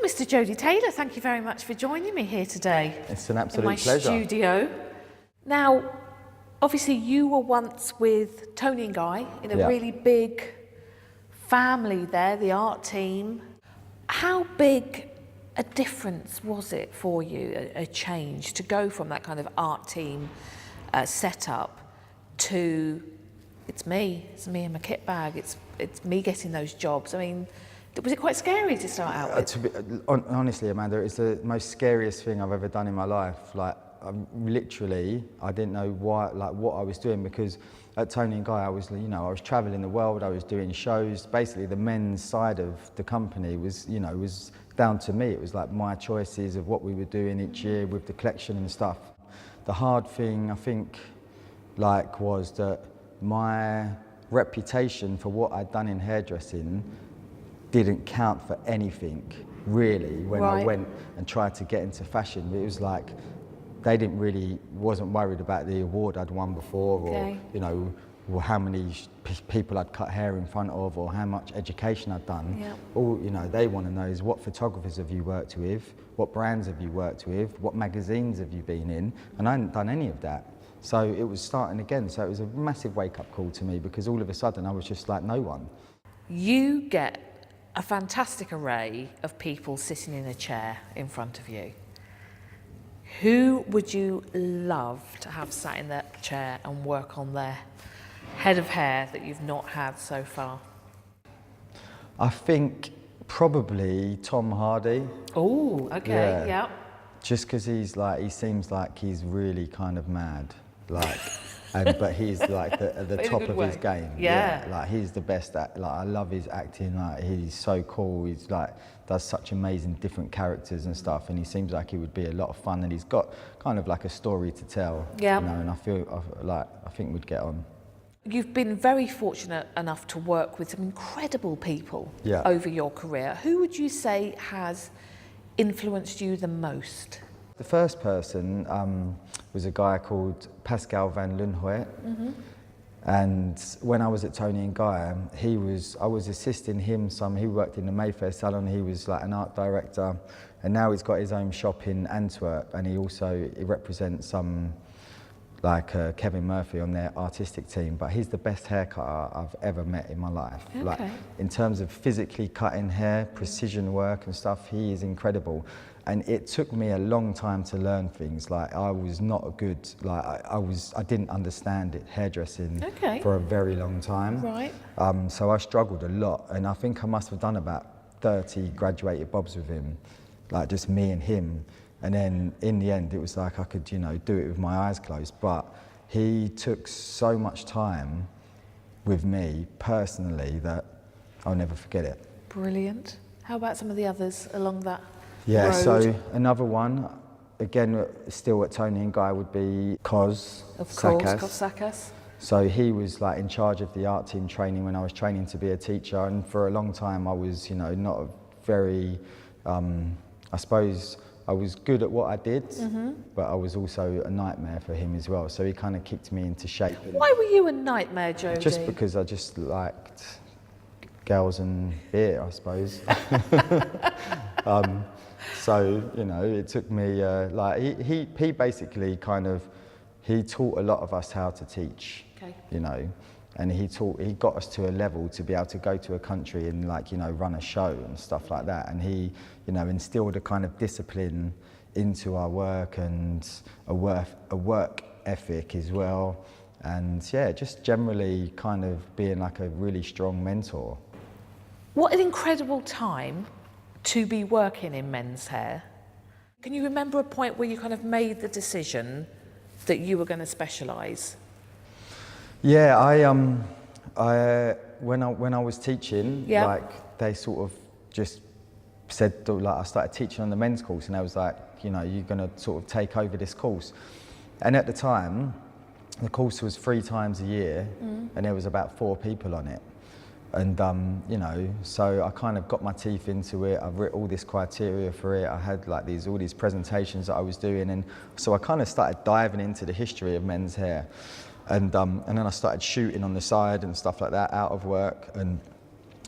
Mr. Jody Taylor, thank you very much for joining me here today. It's an absolute in my pleasure. Studio. Now, obviously you were once with Tony and Guy in a really big family there, the art team. How big a difference was it for you, a change, to go from that kind of art team setup to it's me and my kit bag, it's me getting those jobs? I mean, was it quite scary to start out with? Honestly, Amanda, it's the most scariest thing I've ever done in my life. Like, I didn't know what I was doing, because at Tony and Guy, I was traveling the world, I was doing shows. Basically, the men's side of the company was down to me. It was like my choices of what we were doing each year with the collection and stuff. The hard thing, I think, was that my reputation for what I'd done in hairdressing didn't count for anything, really, when I went and tried to get into fashion. It was like, they wasn't worried about the award I'd won before, or how many people I'd cut hair in front of, or how much education I'd done. Yep. All they want to know is, what photographers have you worked with, what brands have you worked with, what magazines have you been in, and I hadn't done any of that. So it was starting again. So it was a massive wake-up call to me, because all of a sudden I was just like no one. You get a fantastic array of people sitting in a chair in front of you. Who would you love to have sat in that chair and work on their head of hair that you've not had so far? I think probably Tom Hardy. Oh, okay, yeah. Just because he seems like he's really kind of mad, but he's like at the top of his game. Yeah. Like, he's the best at, I love his acting. Like, he's so cool. He's does such amazing different characters and stuff, and he seems like he would be a lot of fun, and he's got kind of like a story to tell. Yeah. And I think we'd get on. You've been very fortunate enough to work with some incredible people over your career. Who would you say has influenced you the most? The first person was a guy called Pascal van Loonhout. Mm-hmm. And when I was at Tony and Guy, I was assisting him some. He worked in the Mayfair salon. He was like an art director, and now he's got his own shop in Antwerp, and he represents Kevin Murphy on their artistic team. But he's the best haircutter I've ever met in my life. Okay. Like, in terms of physically cutting hair, precision work and stuff, he is incredible. And it took me a long time to learn things. Like, I was not a good, I didn't understand hairdressing for a very long time. Right. So I struggled a lot, and I think I must have done about 30 graduated bobs with him, like just me and him. And then in the end, it was like I could, do it with my eyes closed. But he took so much time with me personally that I'll never forget it. Brilliant. How about some of the others along that road? So another one, again, still at Tony and Guy, would be Kos. Of course, Kos Sakas. So he was in charge of the art team training when I was training to be a teacher, and for a long time I was, not a very, I suppose I was good at what I did, but I was also a nightmare for him as well. So he kind of kicked me into shape. Why were you a nightmare, Jody? Just because I just liked girls and beer, I suppose. So, it took me, he basically he taught a lot of us how to teach, and he got us to a level to be able to go to a country and run a show and stuff like that. And he, instilled a kind of discipline into our work, and a work ethic as well. And just generally kind of being like a really strong mentor. What an incredible time to be working in men's hair. Can you remember a point where you kind of made the decision that you were going to specialise? Yeah, when I was teaching, they sort of just said, I started teaching on the men's course, and they was like, you're going to sort of take over this course. And at the time, the course was 3 times a year, and there was about 4 people on it. And, so I kind of got my teeth into it. I've written all this criteria for it. I had all these presentations that I was doing. And so I kind of started diving into the history of men's hair. And then I started shooting on the side and stuff like that out of work. And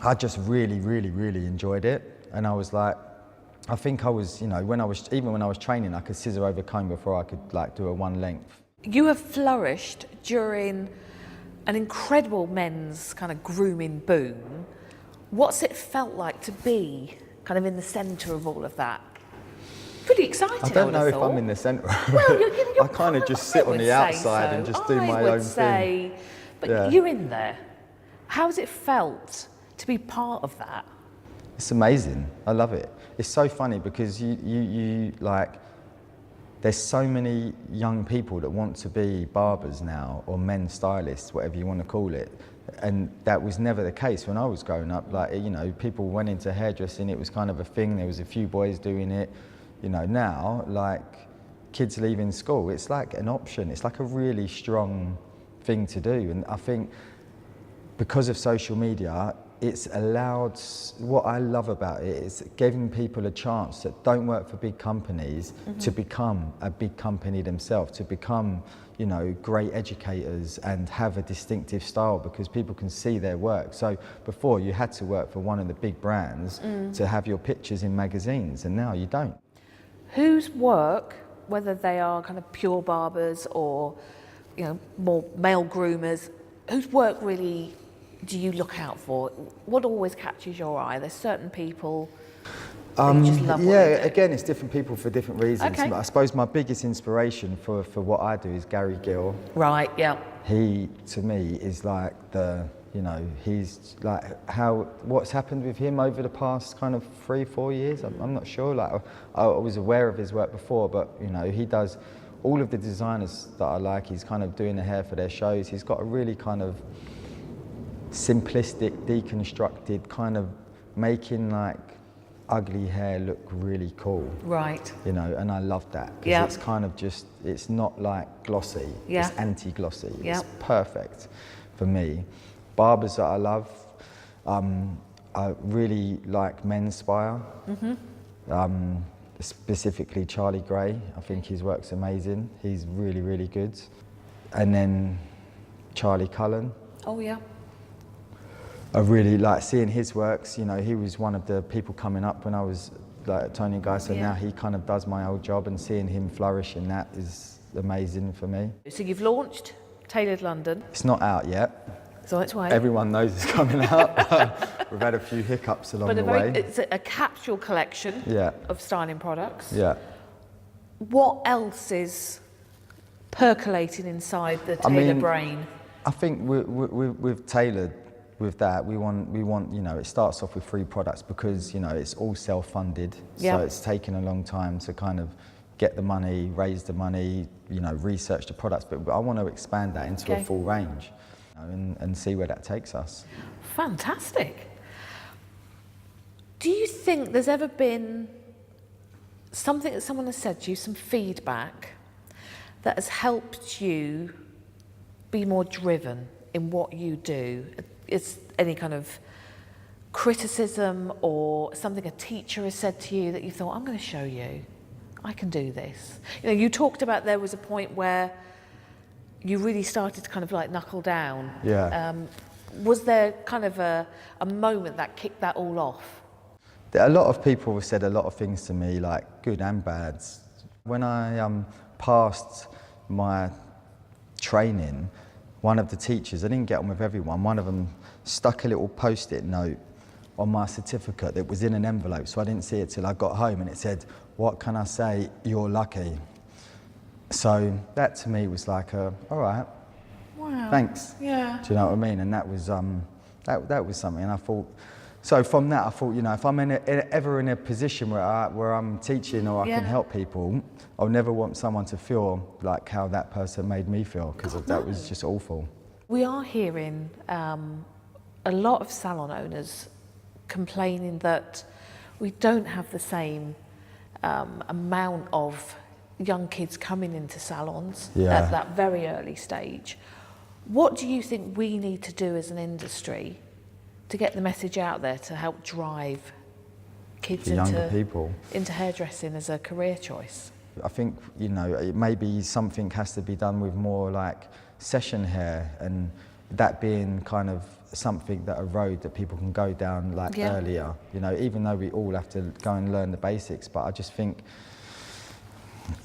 I just really, really, really enjoyed it. And I was like, I think I was, you know, even when I was training, I could scissor over comb before I could like do a one length. You have flourished during an incredible men's kind of grooming boom. What's it felt like to be kind of in the centre of all of that? Pretty exciting. I don't know if I'm in the centre. Well, you're I kind of just sit on the outside and just do my own thing. But you're in there. How's it felt to be part of that? It's amazing. I love it. It's so funny because you like, there's so many young people that want to be barbers now, or men stylists, whatever you want to call it. And that was never the case when I was growing up. Like, you know, people went into hairdressing, it was kind of a thing. There was a few boys doing it. You know, now, like, kids leaving school, it's like an option. It's like a really strong thing to do. And I think because of social media, it's allowed, what I love about it is giving people a chance that don't work for big companies to become a big company themselves, to become, you know, great educators and have a distinctive style because people can see their work. So before you had to work for one of the big brands to have your pictures in magazines, and now you don't. Whose work, whether they are kind of pure barbers or, you know, more male groomers, whose work really do you look out for? What always catches your eye? There's certain people that you just love what they do. Again, it's different people for different reasons. Okay. But I suppose my biggest inspiration for what I do is Gary Gill. Right, yeah. He, to me, is like the, you know, he's like what's happened with him over the past kind of 3-4 years. I'm not sure. Like, I was aware of his work before, but, you know, he does all of the designers that I like. He's kind of doing the hair for their shows. He's got a really kind of simplistic, deconstructed kind of making like ugly hair look really cool. Right. You know, and I love that because Yeah. it's kind of just, it's not like glossy, Yeah. it's anti-glossy. Yeah. It's perfect for me. Barbers that I love, I really like Men's Spire, specifically Charlie Gray. I think his work's amazing. He's really, really good. And then Charlie Cullen. Oh, yeah. I really like seeing his works. You know, he was one of the people coming up when I was like at Tony Guy, so now he kind of does my old job, and seeing him flourish in that is amazing for me. So you've launched Tailored London. It's not out yet. It's on its way. Everyone knows it's coming out. We've had a few hiccups along the way. It's a capsule collection of styling products. Yeah. What else is percolating inside the Taylor brain? I think we've tailored. With that, we want, you know, it starts off with 3 products because, you know, it's all self-funded. So it's taken a long time to kind of get the money, raise the money, you know, research the products. But I want to expand that into a full range, you know, and see where that takes us. Fantastic. Do you think there's ever been something that someone has said to you, some feedback that has helped you be more driven in what you do? Is any kind of criticism or something a teacher has said to you that you thought, I'm going to show you, I can do this? You know, you talked about there was a point where you really started to kind of like knuckle down. Yeah. Was there kind of a moment that kicked that all off? A lot of people have said a lot of things to me, like good and bad. When I passed my training, one of the teachers, I didn't get on with everyone, one of them stuck a little post-it note on my certificate that was in an envelope, so I didn't see it till I got home, and it said, "What can I say? You're lucky." So that to me was like, all right, wow, thanks. Yeah. Do you know what I mean? And that was that was something. And I thought, so from that I thought, you know, if I'm ever in a position where I'm teaching or I can help people, I'll never want someone to feel like how that person made me feel, because that was just awful. We are hearing a lot of salon owners complaining that we don't have the same amount of young kids coming into salons at that very early stage. What do you think we need to do as an industry to get the message out there to help drive kids into hairdressing as a career choice? I think, you know, maybe something has to be done with more like session hair, and that being kind of something that a road that people can go down like earlier, you know, even though we all have to go and learn the basics, but I just think,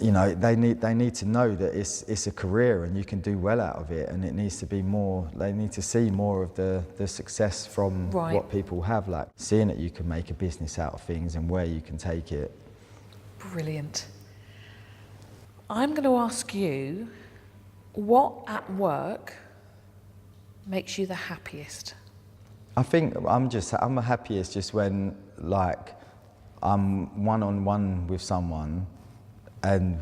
you know, they need to know that it's a career and you can do well out of it, and it needs to be more, they need to see more of the success from what people have, like seeing that you can make a business out of things and where you can take it. Brilliant. I'm going to ask you, what at work makes you the happiest? I think I'm the happiest just when, like, I'm one-on-one with someone and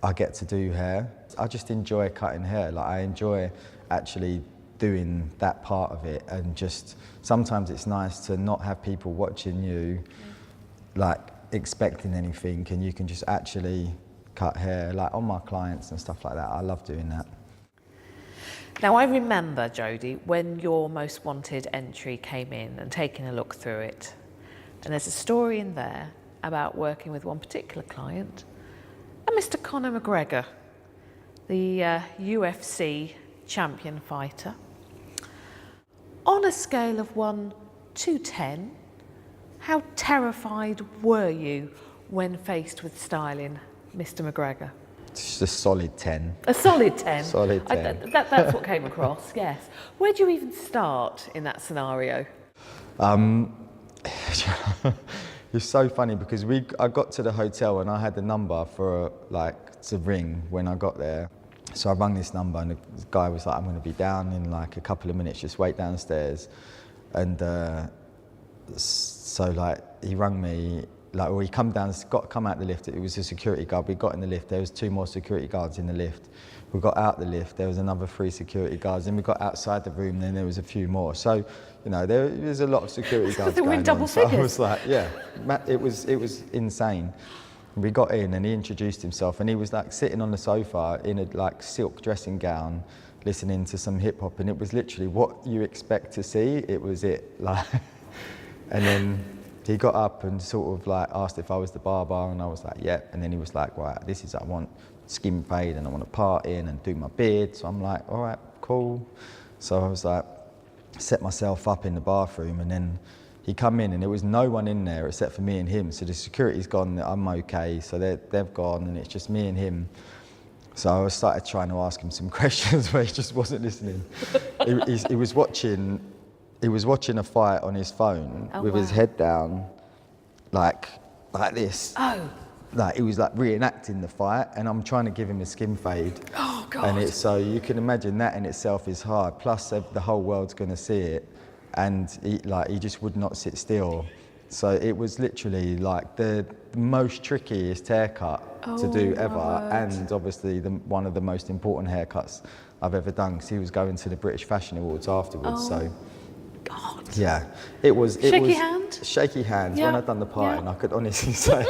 I get to do hair. I just enjoy cutting hair. Like, I enjoy actually doing that part of it, and just sometimes it's nice to not have people watching you, like expecting anything, and you can just actually cut hair, like on my clients and stuff like that. I love doing that. Now, I remember, Jody, when your most wanted entry came in and taking a look through it, and there's a story in there about working with one particular client, a Mr. Conor McGregor, the UFC champion fighter. On a scale of 1 to 10, how terrified were you when faced with styling Mr. McGregor? It's a solid 10. A solid 10? Solid 10. That's what came across, yes. Where do you even start in that scenario? It's so funny because I got to the hotel and I had the number for to ring when I got there. So I rang this number and the guy was like, I'm going to be down in like a couple of minutes, just wait downstairs. And so like he rang me, like, well, he come out the lift. It was a security guard. We got in the lift. There was 2 more security guards in the lift. We got out the lift. There was another 3 security guards. Then we got outside the room. Then there was a few more. So, you know, there was a lot of security guards going on. So I was like, yeah, it was insane. We got in and he introduced himself, and he was like sitting on the sofa in a like silk dressing gown, listening to some hip hop, and it was literally what you expect to see. It was it, like, and then he got up and sort of like asked if I was the barber, and I was like, yeah. And then he was like, right, I want skin fade and I want to part in and do my beard. So I'm like, all right, cool. So I was like, set myself up in the bathroom, and then he come in and there was no one in there except for me and him. So the security's gone, I'm okay. So they've gone and it's just me and him. So I started trying to ask him some questions where he just wasn't listening. He was watching a fight on his phone with his head down, like this. Oh. Like he was like reenacting the fight, and I'm trying to give him a skin fade. Oh God. And so you can imagine that in itself is hard. Plus the whole world's going to see it, and he just would not sit still. So it was literally like the most trickiest haircut to do ever, and obviously one of the most important haircuts I've ever done, because he was going to the British Fashion Awards afterwards. So. God. Yeah, it was shaky hand. Shaky hands. When I'd done the parting, I could honestly say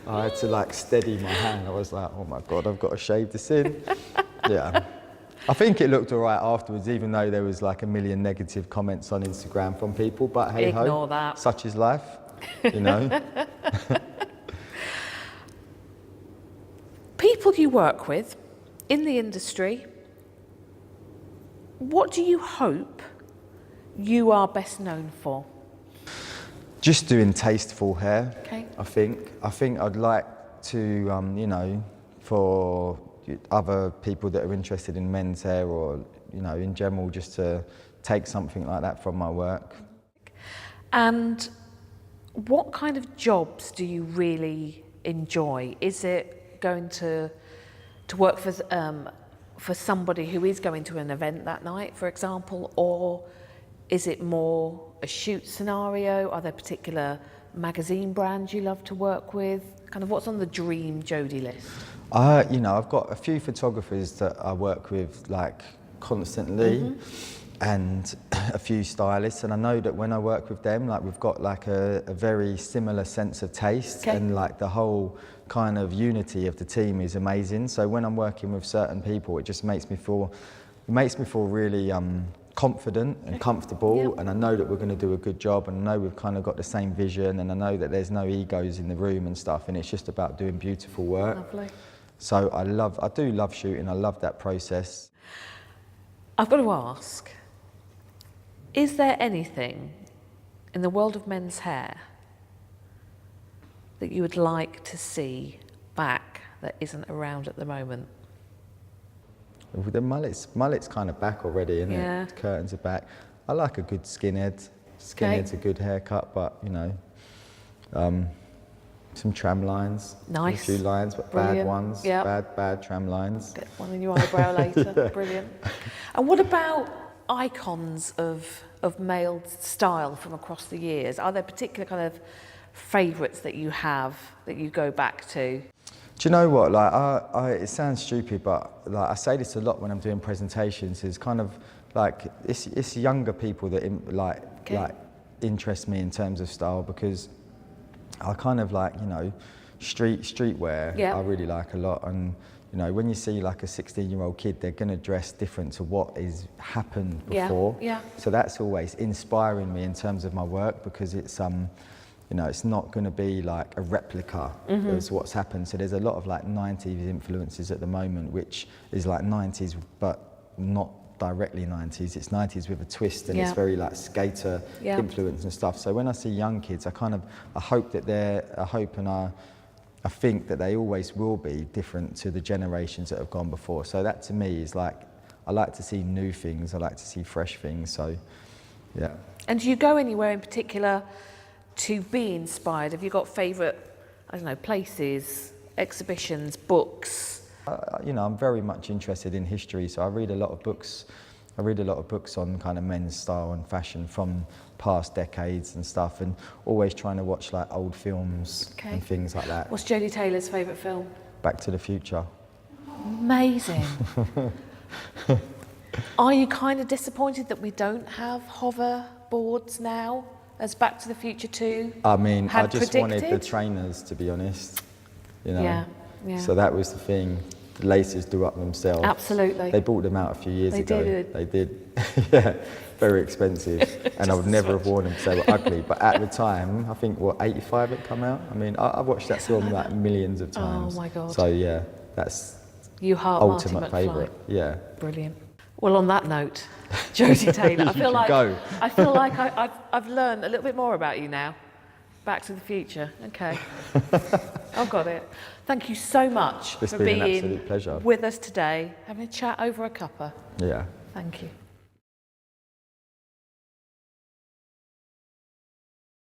I had to like steady my hand. I was like, oh my God, I've got to shave this in. Yeah, I think it looked all right afterwards, even though there was like a million negative comments on Instagram from people. But hey ho, ignore that. Such is life, you know. People you work with in the industry, what do you hope you are best known for? Just doing tasteful hair. Okay. I think I'd like to, you know, for other people that are interested in men's hair, or, you know, in general, just to take something like that from my work. And what kind of jobs do you really enjoy? Is it going to work for somebody who is going to an event that night, for example, or is it more a shoot scenario? Are there particular magazine brands you love to work with? Kind of what's on the dream Jody list? You know, I've got a few photographers that I work with like constantly, and a few stylists, and I know that when I work with them, like we've got like a very similar sense of taste, and like the whole kind of unity of the team is amazing. So when I'm working with certain people, it just makes me feel really confident and comfortable, and I know that we're going to do a good job, and I know we've kind of got the same vision, and I know that there's no egos in the room and stuff, and it's just about doing beautiful work. Lovely. So I do love shooting. I love that process. I've got to ask, is there anything in the world of men's hair that you would like to see back that isn't around at the moment? The mullet's kind of back already, isn't Yeah. it? Curtains are back. I like a good skinhead. Skinhead's a good haircut, but you know, some tram lines. Nice. A few lines, but Brilliant. bad ones. Yep. Bad tram lines. Get one in your eyebrow later. Brilliant. And what about icons of male style from across the years? Are there particular kind of favourites that you have that you go back to? Do you know what? Like, it sounds stupid, but like I say this a lot when I'm doing presentations. Is kind of like it's younger people that like interest me in terms of style, because I kind of like, you know, streetwear. Yeah. I really like a lot, and you know, when you see like a 16-year-old kid, they're going to dress different to what is happened before. Yeah. So that's always inspiring me in terms of my work, because it's you know, it's not going to be like a replica of what's happened. So there's a lot of like 90s influences at the moment, which is like 90s, but not directly 90s. It's 90s with a twist, and it's very like skater influence and stuff. So when I see young kids, I hope that I think that they always will be different to the generations that have gone before. So that to me is like, I like to see new things. I like to see fresh things. So, yeah. And do you go anywhere in particular to be inspired? Have you got favourite, I don't know, places, exhibitions, books? You know, I'm very much interested in history, so I read a lot of books. I read a lot of books on kind of men's style and fashion from past decades and stuff, and always trying to watch like old films and things like that. What's Jody Taylor's favourite film? Back to the Future. Amazing. Are you kind of disappointed that we don't have hover boards now, as Back to the Future 2 I mean, I had just predicted? wanted the trainers, to be honest. You know. Yeah. So that was the thing. The laces do up themselves. Absolutely. They bought them out a few years ago. They did. Yeah, very expensive. And I would never have worn them because they were ugly. But at the time, I think, 85 had come out? I mean, I watched that film like millions of times. Oh my God. So yeah, that's You heart ultimate Marty McFly. favourite. Yeah. Brilliant. Well, on that note, Jody Taylor, I feel like I've learned a little bit more about you now. Back to the Future. Okay. I've got it. Thank you so much It's for been being an absolute pleasure. with us today, having a chat over a cuppa. Yeah. Thank you.